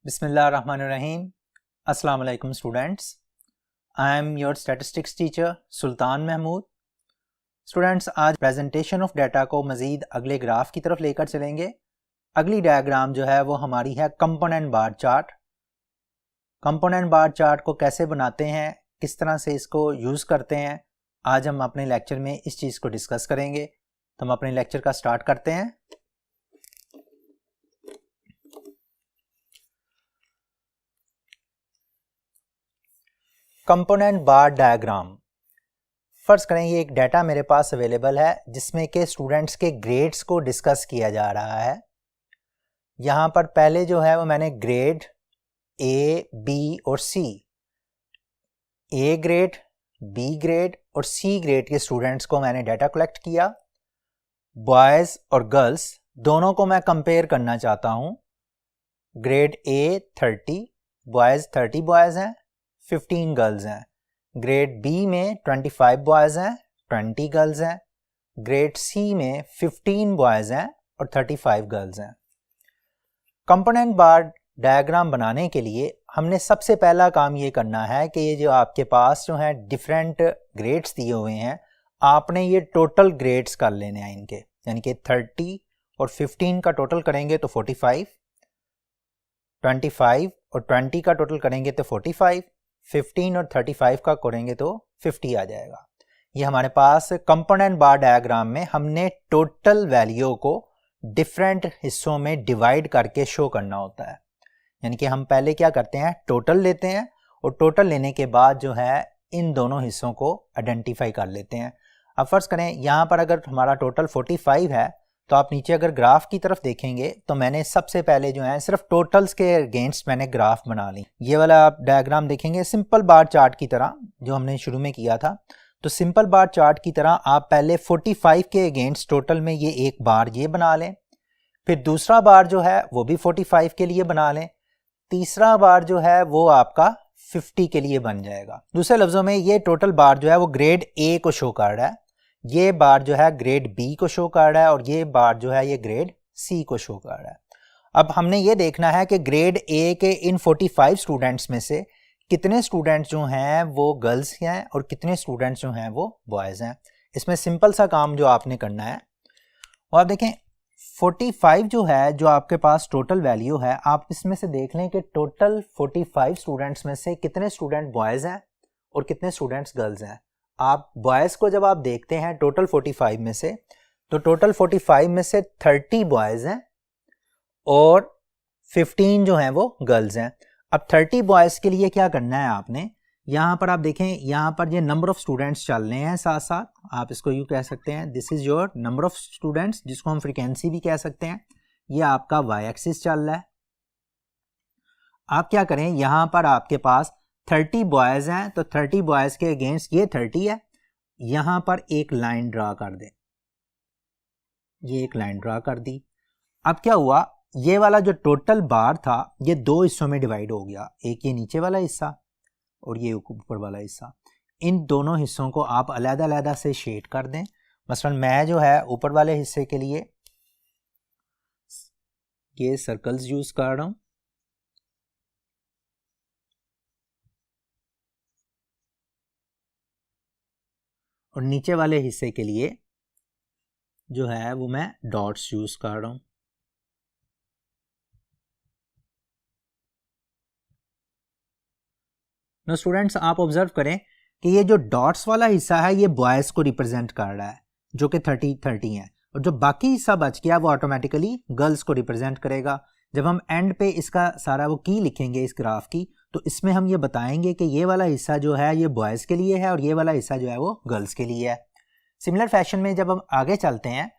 बिस्मिल्लाहिर्रहमानिर्रहीम। अस्सलाम वालेकुम students, I am your statistics teacher Sultan Mahmood. Students, आज प्रेजेंटेशन ऑफ डाटा को मज़ीद अगले ग्राफ की तरफ लेकर चलेंगे। अगली डायग्राम जो है वो हमारी है component bar chart. Component bar chart को कैसे बनाते हैं, किस तरह से इसको यूज़ करते हैं, आज हम अपने लेक्चर में इस चीज़ को डिस्कस करेंगे। तो हम अपने लेक्चर का स्टार्ट करते हैं। कंपोनेंट बार डायग्राम। फर्ज करें ये एक डाटा मेरे पास अवेलेबल है जिसमें के स्टूडेंट्स के ग्रेड्स को डिस्कस किया जा रहा है। यहाँ पर पहले जो है वो मैंने ग्रेड ए, बी और सी, ए ग्रेड, बी ग्रेड और सी ग्रेड के स्टूडेंट्स को मैंने डाटा कलेक्ट किया। बॉयज़ और गर्ल्स दोनों को मैं कंपेयर करना चाहता हूँ। ग्रेड ए 30 बॉयज़, 30 बॉयज़ हैं, 15 गर्ल्स हैं। ग्रेड बी में 25 बॉयज़ हैं, 20 गर्ल्स हैं। ग्रेड सी में 15 बॉयज़ हैं और 35 गर्ल्स हैं। कंपोनेंट बार डायग्राम बनाने के लिए हमने सबसे पहला काम ये करना है कि ये जो आपके पास जो है डिफरेंट ग्रेड्स दिए हुए हैं, आपने ये टोटल ग्रेड्स कर लेने हैं इनके, यानी कि 30 और 15 का टोटल करेंगे तो 45, 25 और 20 का टोटल करेंगे तो 45, 15 और 35 का करेंगे तो 50 आ जाएगा। ये हमारे पास कंपोनेंट बार डायग्राम में हमने टोटल वैल्यू को डिफरेंट हिस्सों में डिवाइड करके शो करना होता है। यानी कि हम पहले क्या करते हैं, टोटल लेते हैं और टोटल लेने के बाद जो है इन दोनों हिस्सों को आइडेंटिफाई कर लेते हैं। अब फर्ज करें यहाँ पर अगर हमारा टोटल 45 है तो आप नीचे अगर ग्राफ की तरफ देखेंगे तो मैंने सबसे पहले जो है सिर्फ टोटल्स के अगेंस्ट मैंने ग्राफ बना ली। ये वाला आप डायग्राम देखेंगे सिंपल बार चार्ट की तरह जो हमने शुरू में किया था। तो सिंपल बार चार्ट की तरह आप पहले 45 के अगेंस्ट टोटल में ये एक बार ये बना लें, फिर दूसरा बार जो है वो भी 45 के लिए बना लें, तीसरा बार जो है वो आपका 50 के लिए बन जाएगा। दूसरे लफ्जों में ये टोटल बार जो है वो ग्रेड ए को शो कर रहा है, ये बार जो है ग्रेड बी को शो कर रहा है और ये बार जो है ये ग्रेड सी को शो कर रहा है। अब हमने ये देखना है कि ग्रेड ए के इन 45 स्टूडेंट्स में से कितने स्टूडेंट्स जो हैं वो गर्ल्स हैं और कितने स्टूडेंट्स जो हैं वो बॉयज़ हैं। इसमें सिंपल सा काम जो आपने करना है, और आप देखें 45 जो है जो आपके पास टोटल वैल्यू है, आप इसमें से देख लें कि टोटल 45 स्टूडेंट्स में से कितने स्टूडेंट बॉयज़ हैं और कितने स्टूडेंट्स गर्ल्स हैं। आप बॉयज़ को जब आप देखते हैं टोटल 45 में से, तो टोटल 45 में से 30 बॉयज़ हैं और 15 जो हैं वो गर्ल्स हैं। अब 30 बॉयज़ के लिए क्या करना है आपने, यहाँ पर आप देखें यहाँ पर ये नंबर ऑफ स्टूडेंट्स चल रहे हैं साथ साथ, आप इसको यूँ कह सकते हैं this is your number of students, जिसको हम फ्रीक्वेंसी भी कह सकते हैं। ये आपका वाई एक्सिस चल रहा है। आप क्या करें, यहाँ पर आपके पास 30 बॉयज़ हैं तो 30 बॉयज़ के अगेंस्ट ये 30 है, यहाँ पर एक लाइन ड्रा कर दें। ये एक लाइन ड्रा कर दी। अब क्या हुआ, ये वाला जो टोटल बार था ये दो हिस्सों में डिवाइड हो गया, एक ये नीचे वाला हिस्सा और ये ऊपर वाला हिस्सा। इन दोनों हिस्सों को आप अलग-अलग से शेड कर दें। मसलन मैं जो है ऊपर वाले हिस्से के लिए ये सर्कल्स यूज कर रहा हूं, और नीचे वाले हिस्से के लिए जो है वो मैं डॉट्स यूज कर रहा हूं। नो स्टूडेंट्स, आप ऑब्जर्व करें कि ये जो डॉट्स वाला हिस्सा है ये बॉयज़ को रिप्रेजेंट कर रहा है जो कि 30 है, और जो बाकी हिस्सा बच गया वो ऑटोमेटिकली गर्ल्स को रिप्रेजेंट करेगा। जब हम एंड पे इसका सारा वो की लिखेंगे इस ग्राफ की, तो इसमें हम ये बताएंगे कि ये वाला हिस्सा जो है ये बॉयज़ के लिए है और ये वाला हिस्सा जो है वो गर्ल्स के लिए है। सिमिलर फैशन में जब हम आगे चलते हैं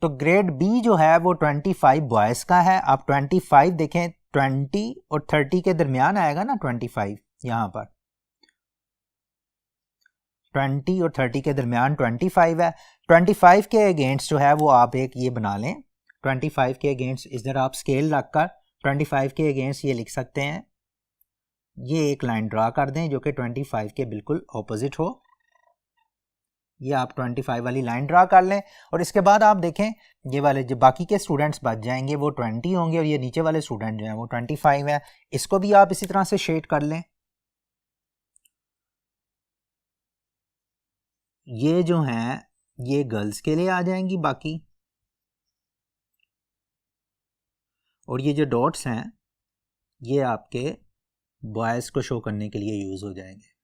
तो ग्रेड बी जो है वो 25 बॉयज़ का है। आप 25 देखें, 20 और 30 के दरमियान आएगा ना 25, यहाँ पर 20 और 30 के दरमियान 25 है। 25 के अगेंस्ट जो है वो आप एक ये बना लें, 25 के अगेंस्ट इधर आप स्केल रखकर 25 के अगेंस्ट ये लिख सकते हैं, ये एक लाइन ड्रा कर दें जो कि 25 के बिल्कुल ऑपोजिट हो। ये आप 25 वाली लाइन ड्रा कर लें और इसके बाद आप देखें ये वाले जो बाकी के स्टूडेंट्स बच जाएंगे वो 20 होंगे और ये नीचे वाले स्टूडेंट जो हैं वो 25 है। इसको भी आप इसी तरह से शेड कर लें। ये जो हैं ये गर्ल्स के लिए आ जाएंगी बाकी, और ये जो डॉट्स हैं ये आपके बॉयज़ को शो करने के लिए यूज़ हो जाएंगे।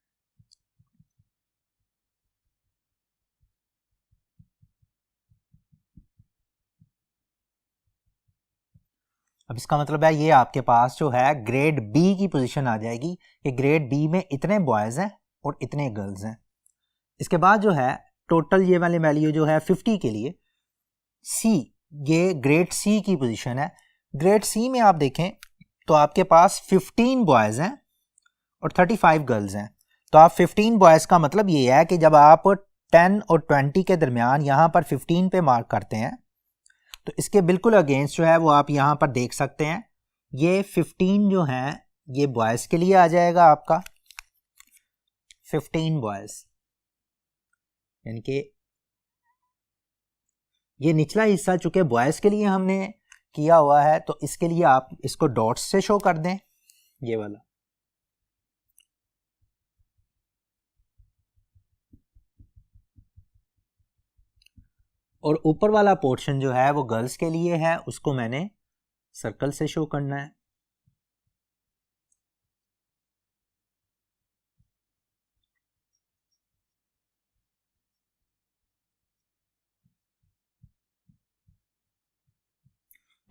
अब इसका मतलब है ये आपके पास जो है ग्रेड बी की पोजीशन आ जाएगी कि ग्रेड बी में इतने बॉयज़ हैं और इतने गर्ल्स हैं। इसके बाद जो है टोटल ये वाली वैल्यू जो है 50 के लिए सी, ये ग्रेड सी की पोजीशन है। ग्रेड सी में आप देखें तो आपके पास 15 बॉयज़ हैं और 35 गर्ल्स हैं। तो आप 15 बॉयज़ का मतलब ये है कि जब आप 10 और 20 के दरमियान यहाँ पर 15 पे मार्क करते हैं तो इसके बिल्कुल अगेंस्ट जो है वो आप यहाँ पर देख सकते हैं ये 15 जो है ये बॉयज़ के लिए आ जाएगा आपका 15 बॉयज़, यानी कि ये निचला हिस्सा चूंकि बॉयज़ के लिए हमने किया हुआ है तो इसके लिए आप इसको डॉट्स से शो कर दें ये वाला। और ऊपर वाला पोर्शन जो है वो गर्ल्स के लिए है, उसको मैंने सर्कल से शो करना है।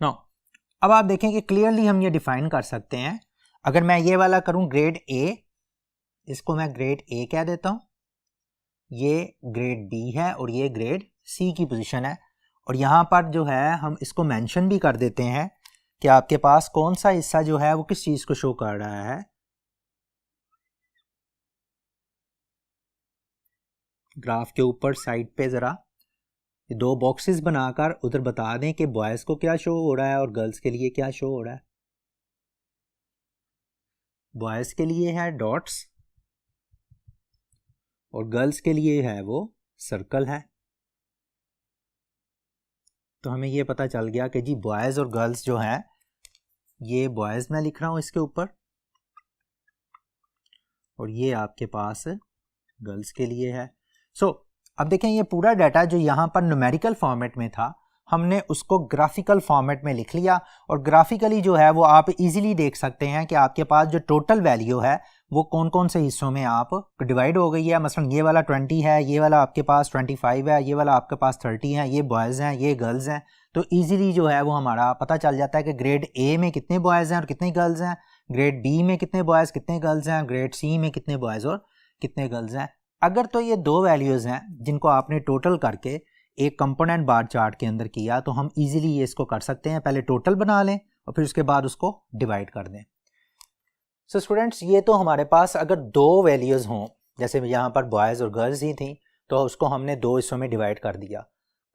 नो, अब आप देखें कि क्लियरली हम ये डिफाइन कर सकते हैं। अगर मैं ये वाला करूं ग्रेड ए, इसको मैं ग्रेड ए कह देता हूं, ये ग्रेड बी है और ये ग्रेड सी की पोजीशन है। और यहाँ पर जो है हम इसको मेंशन भी कर देते हैं कि आपके पास कौन सा हिस्सा जो है वो किस चीज़ को शो कर रहा है। ग्राफ के ऊपर साइड पे ज़रा दो बॉक्सेस बनाकर उधर बता दें कि बॉयज़ को क्या शो हो रहा है और गर्ल्स के लिए क्या शो हो रहा है। बॉयज़ के लिए है डॉट्स और गर्ल्स के लिए है वो सर्कल है। तो हमें ये पता चल गया कि जी बॉयज़ और गर्ल्स जो हैं, ये बॉयज़ मैं लिख रहा हूँ इसके ऊपर और ये आपके पास गर्ल्स के लिए है। सो अब देखें ये पूरा डाटा जो यहाँ पर न्यूमेरिकल फॉर्मेट में था हमने उसको ग्राफिकल फॉर्मेट में लिख लिया और ग्राफिकली जो है वो आप इजीली देख सकते हैं कि आपके पास जो टोटल वैल्यू है वो कौन कौन से हिस्सों में आप डिवाइड हो गई है। मसलन ये वाला 20 है, ये वाला आपके पास 25 है, ये वाला आपके पास 30 है, ये बॉयज़ हैं, ये गर्ल्स हैं। तो ईजिली जो है वो हमारा पता चल जाता है कि ग्रेड ए में कितने बॉयज़ हैं और कितने गर्ल्स हैं, ग्रेड बी में कितने बॉयज़ कितने गर्ल्स हैं, ग्रेड सी में कितने बॉयज़ और कितने गर्ल्स हैं। अगर तो ये दो वैल्यूज़ हैं जिनको आपने टोटल करके एक कंपोनेंट बार चार्ट के अंदर किया तो हम इजीली ये इसको कर सकते हैं। पहले टोटल बना लें और फिर उसके बाद उसको डिवाइड कर दें। सो स्टूडेंट्स ये तो हमारे पास अगर दो वैल्यूज़ हों, जैसे यहाँ पर बॉयज़ और गर्ल्स ही थी तो उसको हमने दो हिस्सों में डिवाइड कर दिया।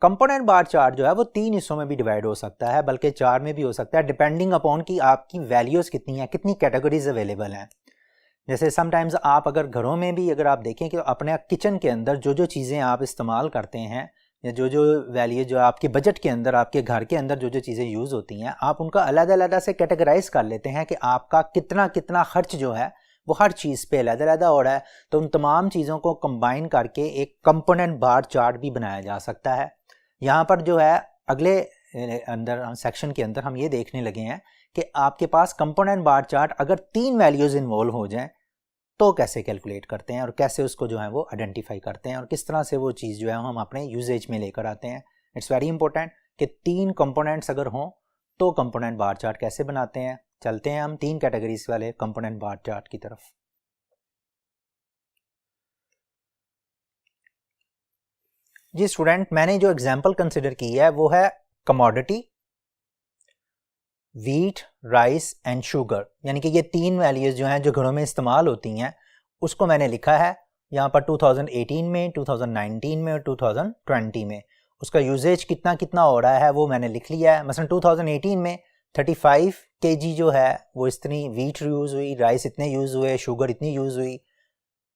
कंपोनेंट बार चार्ट जो है वो 3 हिस्सों में भी डिवाइड हो सकता है, बल्कि 4 में भी हो सकता है, डिपेंडिंग अपॉन कि आपकी वैल्यूज़ कितनी हैं, कितनी कैटेगरीज अवेलेबल हैं। जैसे समटाइम्स आप अगर घरों में भी अगर आप देखें कि अपने किचन के अंदर जो जो चीज़ें आप इस्तेमाल करते हैं या जो जो वैल्यू जो आपके बजट के अंदर आपके घर के अंदर जो जो चीज़ें यूज़ होती हैं आप उनका अलग अलग से कैटेगराइज कर लेते हैं कि आपका कितना कितना खर्च जो है वो हर चीज़ पे अलग अलग हो रहा है। तो उन तमाम चीज़ों को कंबाइन करके एक कंपोनेंट बार चार्ट भी बनाया जा सकता है। यहाँ पर जो है अगले अंदर सेक्शन के अंदर हम ये देखने लगे हैं कि आपके पास कंपोनेंट बार चार्ट अगर 3 वैल्यूज़ इन्वॉल्व हो जाएं तो कैसे कैलकुलेट करते हैं और कैसे उसको जो है वो आइडेंटिफाई करते हैं और किस तरह से वो चीज़ जो है हम अपने यूजेज में लेकर आते हैं। इट्स वेरी इंपॉर्टेंट कि 3 कंपोनेंट्स अगर हों तो कंपोनेंट बार चार्ट कैसे बनाते हैं। चलते हैं हम 3 कैटेगरीज वाले कंपोनेंट बार चार्ट की तरफ। जी स्टूडेंट, मैंने जो एग्जाम्पल कंसिडर की है वो है commodity, wheat, rice and sugar, यानी कि ये 3 वैल्यूज़ जो हैं जो घरों में इस्तेमाल होती हैं उसको मैंने लिखा है यहाँ पर 2018 में, 2019 में और 2020 में। उसका यूजेज कितना कितना हो रहा है वो मैंने लिख लिया है। मसलन 2018 में 35 kg जो है वो इतनी वीट यूज़ हुई, राइस इतने यूज़ हुए, शुगर इतनी यूज़ हुई।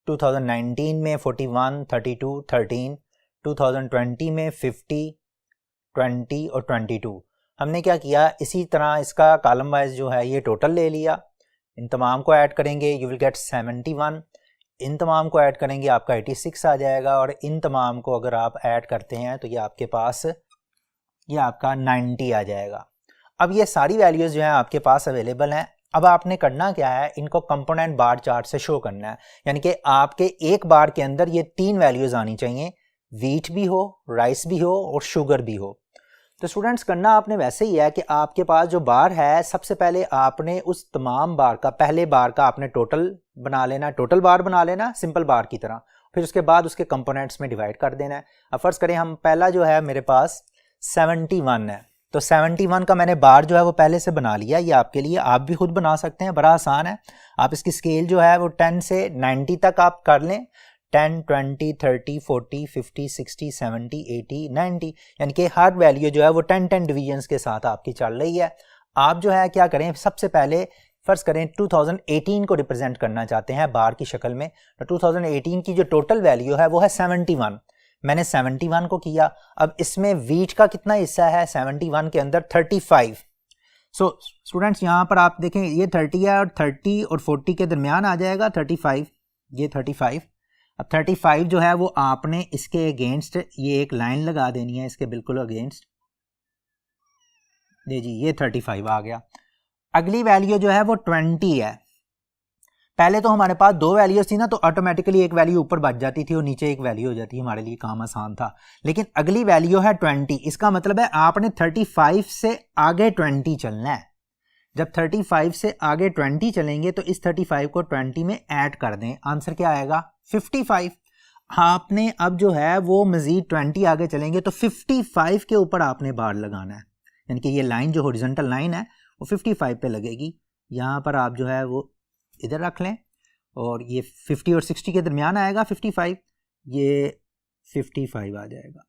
2019 में 41, 32, 13 2020 में 50, 20 और 22। हमने क्या किया, इसी तरह इसका कॉलम वाइज जो है ये टोटल ले लिया, इन तमाम को ऐड करेंगे, यू विल गेट 71, इन तमाम को ऐड करेंगे आपका 86 आ जाएगा, और इन तमाम को अगर आप ऐड करते हैं तो ये आपके पास ये आपका 90 आ जाएगा। अब ये सारी वैल्यूज़ जो हैं आपके पास अवेलेबल हैं। अब आपने करना क्या है, इनको कंपोनेंट बार चार्ट से शो करना है, यानी कि आपके एक बार के अंदर ये 3 वैल्यूज़ आनी चाहिए, वीट भी हो, राइस भी हो और शुगर भी हो। तो स्टूडेंट्स करना आपने वैसे ही है कि आपके पास जो बार है, सबसे पहले आपने उस तमाम बार का, पहले बार का आपने टोटल बना लेना, टोटल बार बना लेना सिंपल बार की तरह, फिर उसके बाद उसके कंपोनेंट्स में डिवाइड कर देना है। अब फर्ज करें हम पहला जो है मेरे पास 71 है, तो 71 का मैंने बार जो है वो पहले से बना लिया, ये आपके लिए, आप भी खुद बना सकते हैं, बड़ा आसान है। आप इसकी स्केल जो है वो 10 से 90 तक आप कर लें, 10, 20, 30, 40, 50, 60, 70, 80, 90, यानी कि हर वैल्यू जो है वो 10 डिवीजन्स के साथ आपकी चल रही है। आप जो है क्या करें, सबसे पहले फ़र्ज़ करें 2018 को रिप्रेजेंट करना चाहते हैं बार की शक्ल में, तो 2018 की जो टोटल वैल्यू है वो है 71, मैंने 71 को किया। अब इसमें वीट का कितना हिस्सा है 71 के अंदर, 35। सो स्टूडेंट्स यहाँ पर आप देखें ये 30 है, और 30 और 40 के दरमियान आ जाएगा 35, ये 35। अब 35 जो है वो आपने इसके अगेंस्ट ये एक लाइन लगा देनी है, इसके बिल्कुल अगेंस्ट, जी ये 35 आ गया। अगली वैल्यू जो है वो 20 है। पहले तो हमारे पास 2 वैल्यूज थी ना, तो ऑटोमेटिकली एक वैल्यू ऊपर बच जाती थी और नीचे एक वैल्यू हो जाती, हमारे लिए काम आसान था। लेकिन अगली वैल्यू है 20, इसका मतलब है आपने 35 से आगे 20 चलना है। जब 35 से आगे 20 चलेंगे तो इस 35 को 20 में ऐड कर दें, आंसर क्या आएगा 55। आपने अब जो है वो मजीद 20 आगे चलेंगे तो 55 के ऊपर आपने बार लगाना है, यानी कि ये लाइन जो हॉरिजॉन्टल लाइन है वो 55 पे लगेगी। यहाँ पर आप जो है वो इधर रख लें, और ये 50 और 60 के दरमियान आएगा 55, ये 55 आ जाएगा।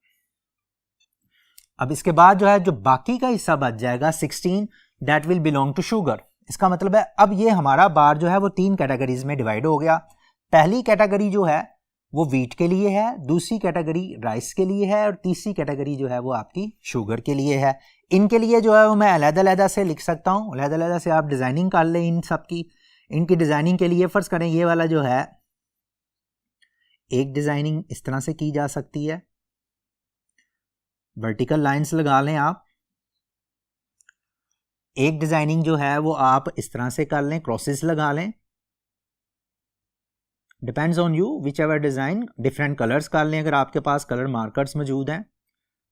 अब इसके बाद जो है जो बाकी का हिस्सा बच जाएगा 16, that will belong to sugar. इसका मतलब है अब ये हमारा बार जो है वो 3 कैटेगरीज में डिवाइड हो गया। पहली कैटेगरी जो है वो वीट के लिए है, दूसरी कैटेगरी राइस के लिए है, और तीसरी कैटेगरी जो है वो आपकी शुगर के लिए है। इनके लिए जो है वो मैं अलग-अलग से लिख सकता हूँ, अलग-अलग से आप डिज़ाइनिंग कर लें इन सब की। इनकी डिज़ाइनिंग के लिए फ़र्ज़ करें ये वाला जो है, एक डिज़ाइनिंग इस तरह से की जा सकती है, वर्टिकल लाइंस लगा लें आप। एक डिज़ाइनिंग जो है वो आप इस तरह से कर लें, क्रॉसेस लगा लें, depends on you which ever design. Different colours कर लें, अगर आपके पास कलर मार्कर्स मौजूद हैं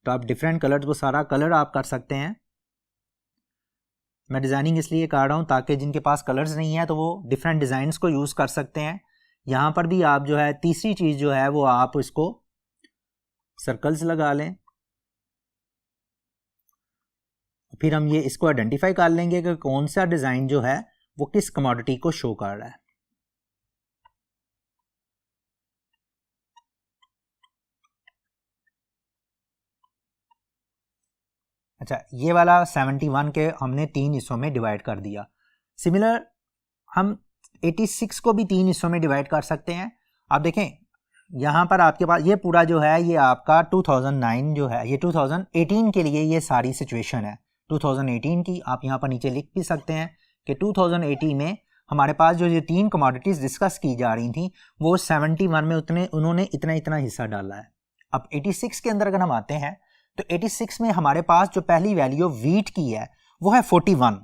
तो आप डिफरेंट कलर्स, वो सारा कलर आप कर सकते हैं। मैं डिज़ाइनिंग इसलिए कर रहा हूँ ताकि जिनके पास कलर्स नहीं है तो वो डिफरेंट डिज़ाइंस को यूज़ कर सकते हैं। यहाँ पर भी आप जो है तीसरी चीज़ जो है वो आप इसको सर्कल्स लगा लें, फिर हम ये इसको आइडेंटिफाई कर लेंगे कि कौन सा डिज़ाइन जो है वो किस कमोडिटी को शो कर रहा है। अच्छा, ये वाला 71 के हमने 3 हिस्सों में डिवाइड कर दिया। सिमिलर हम 86 को भी 3 हिस्सों में डिवाइड कर सकते हैं। आप देखें यहाँ पर आपके पास ये पूरा जो है ये आपका 2009 जो है, ये 2018 के लिए ये सारी सिचुएशन है 2018 की। आप यहाँ पर नीचे लिख भी सकते हैं कि 2018 में हमारे पास जो ये 3 कमोडिटीज़ डिस्कस की जा रही थी वो 71 में उन्होंने इतना इतना हिस्सा डाला है। अब 86 के अंदर अगर हम आते हैं तो 86 में हमारे पास जो पहली वैल्यू वीट की है वो है 41।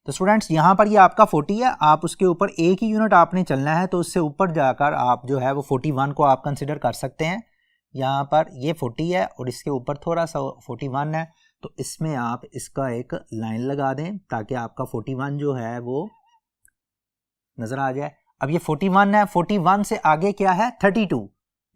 तो स्टूडेंट्स यहाँ पर ये आपका 40 है, आप उसके ऊपर एक ही यूनिट आपने चलना है, तो उससे ऊपर जाकर आप जो है वो 41 को आप कंसिडर कर सकते हैं। यहाँ पर ये 40 है और इसके ऊपर थोड़ा सा 41 है, तो इसमें आप इसका एक लाइन लगा दें ताकि आपका 41 जो है वो नज़र आ जाए। अब ये 41 है, 41 से आगे क्या है 32।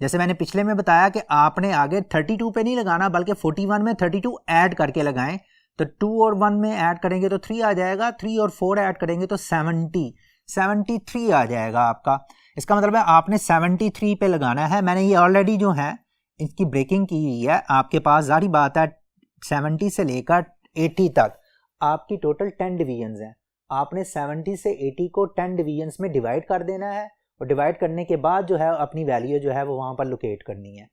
जैसे मैंने पिछले में बताया कि आपने आगे 32 पे नहीं लगाना बल्कि 41 में 32 ऐड करके लगाएं। तो 2 और 1 में ऐड करेंगे तो 3 आ जाएगा, 3 और 4 ऐड करेंगे तो 73 आ जाएगा आपका। इसका मतलब है आपने 73 पे लगाना है। मैंने ये ऑलरेडी जो है इसकी ब्रेकिंग की हुई है आपके पास। जारी बात है 70 से लेकर 80 तक आपकी टोटल 10 डिवीजन्स हैं। आपने 70 से 80 को 10 डिवीजन्स में डिवाइड कर देना है और डिवाइड करने के बाद जो है अपनी वैल्यू जो है वो वहाँ पर लोकेट करनी है।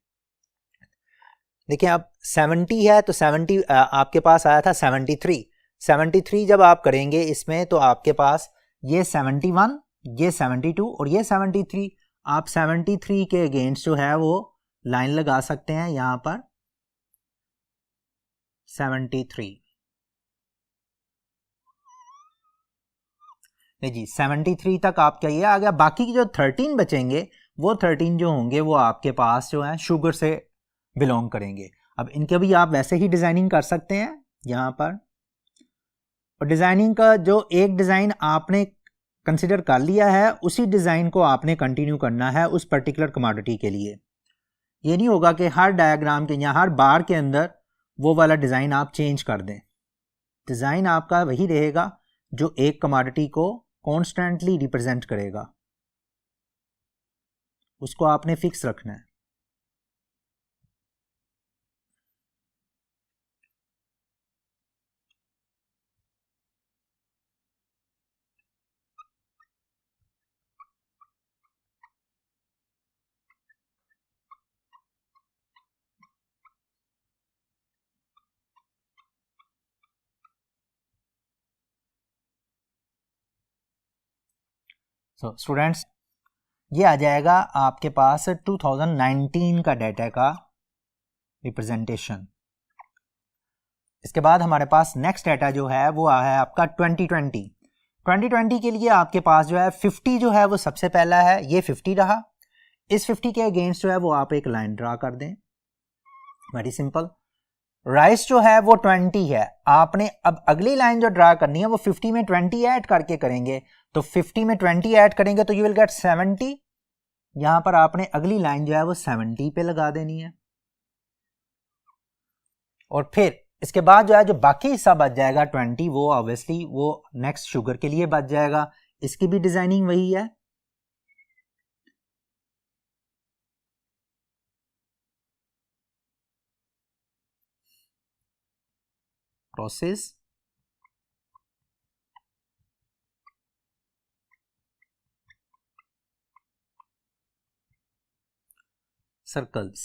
देखिए अब 70 है तो 70 आपके पास आया था 73। 73 जब आप करेंगे इसमें तो आपके पास ये 71, ये 72 और ये 73। आप 73 के अगेंस्ट जो है वो लाइन लगा सकते हैं यहां पर 73। जी 73 तक आपका ये आ गया। बाकी की जो 13 बचेंगे वो 13 जो होंगे वो आपके पास जो है शुगर से बिलोंग करेंगे। अब इनके भी आप वैसे ही डिजाइनिंग कर सकते हैं यहां पर। और डिजाइनिंग का जो एक डिजाइन आपने कंसिडर कर लिया है उसी डिजाइन को आपने कंटिन्यू करना है उस पर्टिकुलर कमोडिटी के लिए। ये नहीं होगा कि हर डायग्राम के या हर बार के अंदर वो वाला डिजाइन आप चेंज कर दें। डिजाइन आपका वही रहेगा जो एक कमोडिटी को कॉन्स्टेंटली रिप्रेजेंट करेगा, उसको आपने फिक्स रखना है। सो स्टूडेंट्स ये आ जाएगा आपके पास 2019 का डाटा का रिप्रेजेंटेशन। इसके बाद हमारे पास नेक्स्ट डाटा जो है वो है आपका 2020। 2020 के लिए आपके पास जो है 50 जो है वो सबसे पहला है, ये 50 रहा। इस 50 के अगेंस्ट जो है वो आप एक लाइन ड्रा कर दें, वेरी सिंपल। राइस जो है वो 20 है, आपने अब अगली लाइन जो ड्रा करनी है वो 50 में 20 ऐड करके करेंगे। तो 50 में 20 ऐड करेंगे तो यू विल गेट 70। यहां पर आपने अगली लाइन जो है वो 70 पे लगा देनी है। और फिर इसके बाद जो है जो बाकी हिस्सा बच जाएगा 20, वो ऑब्वियसली वो नेक्स्ट शुगर के लिए बच जाएगा। इसकी भी डिजाइनिंग वही है। प्रोसेस सर्कल्स,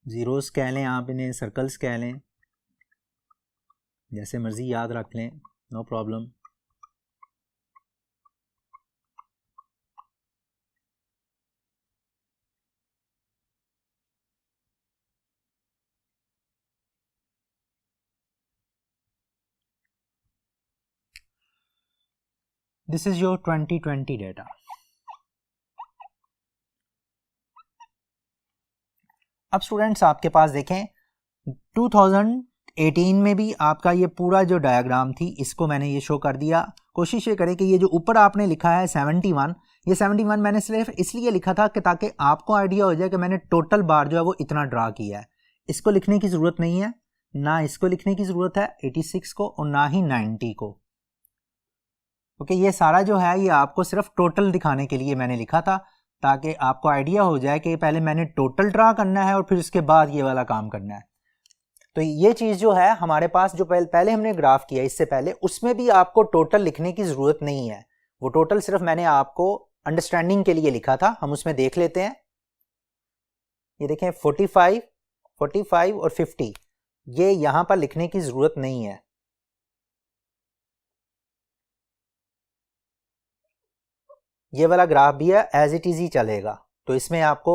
जीरोस कह लें आप इन्हें, सर्कल्स कह लें, जैसे मर्जी याद रख लें, no problem. This is your 2020 data. अब स्टूडेंट्स आपके पास देखें 2018 में भी आपका ये पूरा जो डायग्राम थी इसको मैंने ये शो कर दिया। कोशिश ये करें कि ये जो ऊपर आपने लिखा है 71, ये 71 मैंने सिर्फ इसलिए लिखा था कि ताकि आपको आइडिया हो जाए कि मैंने टोटल बार जो है वो इतना ड्रा किया है। इसको लिखने की ज़रूरत नहीं है, ना इसको लिखने की ज़रूरत है 86 को और ना ही 90 को। ओके ये सारा जो है ये आपको सिर्फ टोटल दिखाने के लिए मैंने लिखा था, ताकि आपको आइडिया हो जाए कि पहले मैंने टोटल ड्रा करना है और फिर उसके बाद ये वाला काम करना है। तो ये चीज़ जो है हमारे पास जो पहले हमने ग्राफ किया इससे पहले, उसमें भी आपको टोटल लिखने की ज़रूरत नहीं है। वो टोटल सिर्फ मैंने आपको अंडरस्टैंडिंग के लिए लिखा था। हम उसमें देख लेते हैं। ये देखें 45, 45 और 50, ये यहां पर लिखने की ज़रूरत नहीं है। ये वाला ग्राफ भी है एज इट इज ही चलेगा। तो इसमें आपको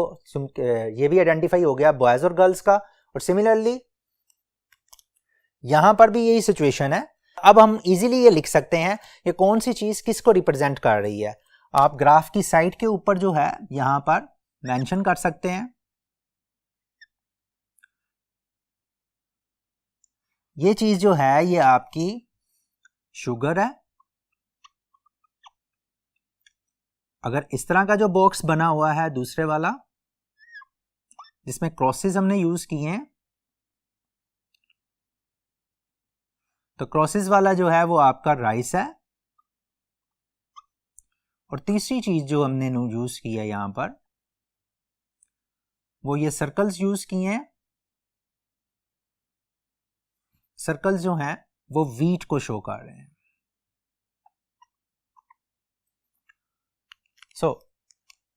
ये भी आइडेंटिफाई हो गया बॉयज और गर्ल्स का। और सिमिलरली यहां पर भी यही सिचुएशन है। अब हम इजीली ये लिख सकते हैं कि कौन सी चीज किसको रिप्रेजेंट कर रही है। आप ग्राफ की साइड के ऊपर जो है यहां पर मेंशन कर सकते हैं। ये चीज जो है ये आपकी शुगर है। अगर इस तरह का जो बॉक्स बना हुआ है दूसरे वाला जिसमें क्रॉसेस हमने यूज किए हैं, तो क्रॉसेस वाला जो है वो आपका राइस है। और तीसरी चीज जो हमने यूज की है यहां पर वो ये सर्कल्स यूज किए हैं। सर्कल्स जो हैं वो वीट को शो कर रहे हैं। सो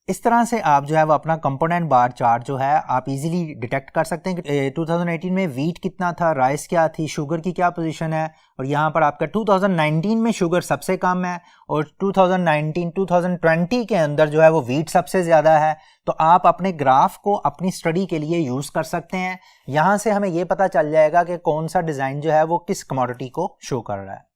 इस तरह से आप जो है वो अपना कंपोनेंट बार चार्ट जो है आप इजीली डिटेक्ट कर सकते हैं कि 2018 में वीट कितना था, राइस क्या थी, शुगर की क्या पोजीशन है, और यहाँ पर आपका 2019 में शुगर सबसे कम है और 2019-2020 के अंदर जो है वो वीट सबसे ज़्यादा है। तो आप अपने ग्राफ को अपनी स्टडी के लिए यूज़ कर सकते हैं। यहाँ से हमें ये पता चल जाएगा कि कौन सा डिज़ाइन जो है वो किस कमोडिटी को शो कर रहा है।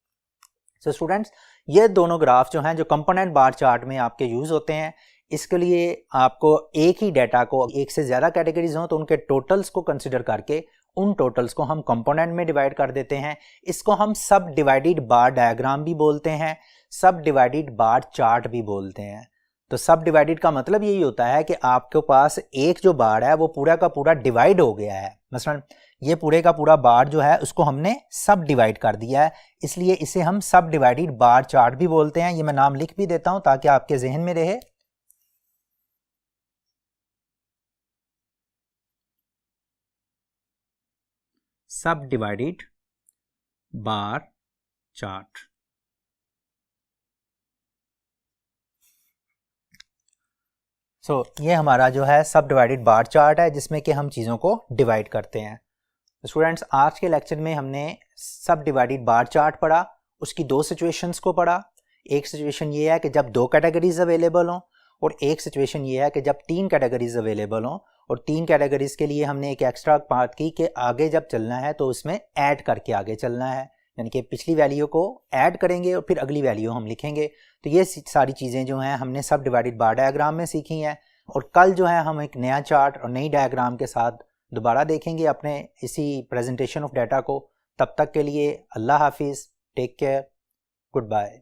सो स्टूडेंट्स, ये दोनों ग्राफ जो हैं जो कंपोनेंट बार चार्ट में आपके यूज़ होते हैं, इसके लिए आपको एक ही डाटा को एक से ज़्यादा कैटेगरीज हों तो उनके टोटल्स को कंसिडर करके उन टोटल्स को हम कंपोनेंट में डिवाइड कर देते हैं। इसको हम सब डिवाइडेड बार डायग्राम भी बोलते हैं, सब डिवाइडेड बार चार्ट भी बोलते हैं। तो सब डिवाइडेड का मतलब यही होता है कि आपके पास एक जो बार है वो पूरा का पूरा डिवाइड हो गया है। मसलन ये पूरे का पूरा बार जो है उसको हमने सब डिवाइड कर दिया है, इसलिए इसे हम सब डिवाइडेड बार चार्ट भी बोलते हैं। ये मैं नाम लिख भी देता हूं ताकि आपके जहन में रहे। सब डिवाइडेड बार चार्ट। ये हमारा जो है सब डिवाइडेड बार चार्ट है जिसमें कि हम चीज़ों को डिवाइड करते हैं। स्टूडेंट्स, आज के लेक्चर में हमने सब डिवाइडेड बार चार्ट पढ़ा, उसकी दो सिचुएशंस को पढ़ा। एक सिचुएशन ये है कि जब दो कैटेगरीज अवेलेबल हों, और एक सिचुएशन ये है कि जब तीन कैटेगरीज अवेलेबल हों, और तीन कैटेगरीज के लिए हमने एक एक्स्ट्रा बात की कि आगे जब चलना है तो उसमें ऐड करके आगे चलना है, यानी कि पिछली वैल्यू को ऐड करेंगे और फिर अगली वैल्यू हम लिखेंगे। तो ये सारी चीज़ें जो हैं हमने सब डिवाइडेड बार डायग्राम में सीखी हैं, और कल जो है हम एक नया चार्ट और नई डायग्राम के साथ दोबारा देखेंगे अपने इसी प्रेजेंटेशन ऑफ डाटा को। तब तक के लिए अल्लाह हाफिज़, टेक केयर, गुड बाय।